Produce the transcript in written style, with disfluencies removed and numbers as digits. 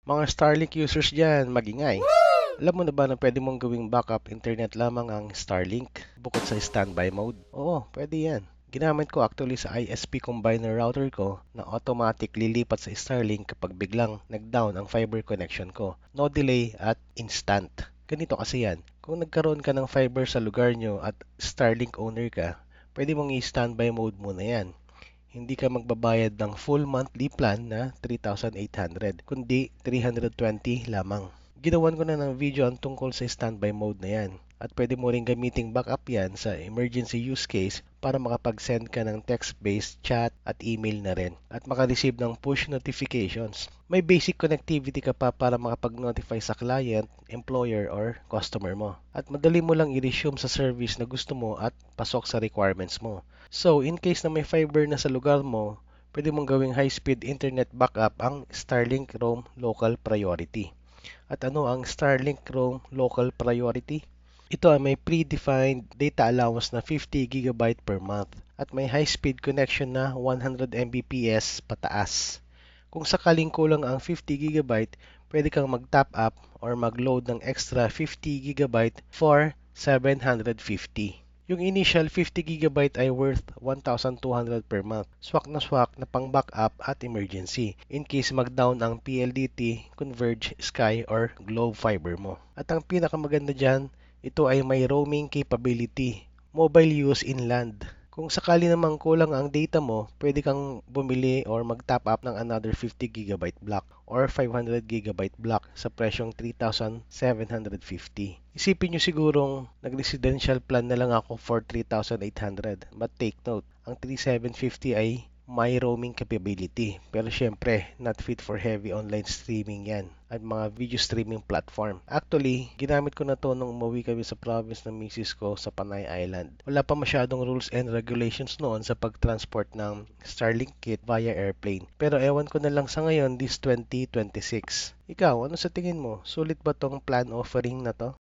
Mga Starlink users dyan, magingay. Alam mo na ba na pwede mong gawing backup internet lamang ang Starlink bukod sa standby mode? Oo, pwede yan. Ginamit ko actually sa ISP combiner router ko na automatic lilipat sa Starlink kapag biglang nag-down ang fiber connection ko. No delay at instant. Ganito kasi yan. Kung nagkaroon ka ng fiber sa lugar nyo at Starlink owner ka, pwede mong i-standby mode muna yan. Hindi ka magbabayad ng full monthly plan na 3,800, kundi 320 lamang. Ginawan ko na ng video ang tungkol sa standby mode na yan. At pwede mo rin gamiting backup yan sa emergency use case para makapag-send ka ng text-based chat at email na rin. At makareceive ng push notifications. May basic connectivity ka pa para makapag-notify sa client, employer, or customer mo. At madali mo lang i-resume sa service na gusto mo at pasok sa requirements mo. So, in case na may fiber na sa lugar mo, pwede mong gawing high-speed internet backup ang Starlink Roam Local Priority. At ano ang Starlink Roam Local Priority? Ito ay may predefined data allowance na 50 GB per month at may high-speed connection na 100 Mbps pataas. Kung sakaling kulang ang 50 GB, pwede kang mag-top up or mag-load ng extra 50 GB for 750. Yung initial 50 GB ay worth 1,200 per month. Swak na pang backup at emergency in case mag-down ang PLDT, Converge, Sky or Globe Fiber mo. At ang pinakamaganda dyan, ito ay may roaming capability. Mobile use inland. Kung sakali namang kulang ang data mo, pwede kang bumili or mag-top up ng another 50 GB block or 500 GB block sa presyong 3,750. Isipin nyo sigurong nag-residential plan na lang ako for 3,800. But take note, ang 3,750 ay may roaming capability. Pero syempre, not fit for heavy online streaming yan at mga video streaming platform. Actually, ginamit ko na to nung umuwi kami sa province ng misis ko sa Panay Island. Wala pa masyadong rules and regulations noon sa pag-transport ng Starlink kit via airplane. Pero ewan ko na lang sa ngayon this 2026. Ikaw, ano sa tingin mo? Sulit ba tong plan offering na to?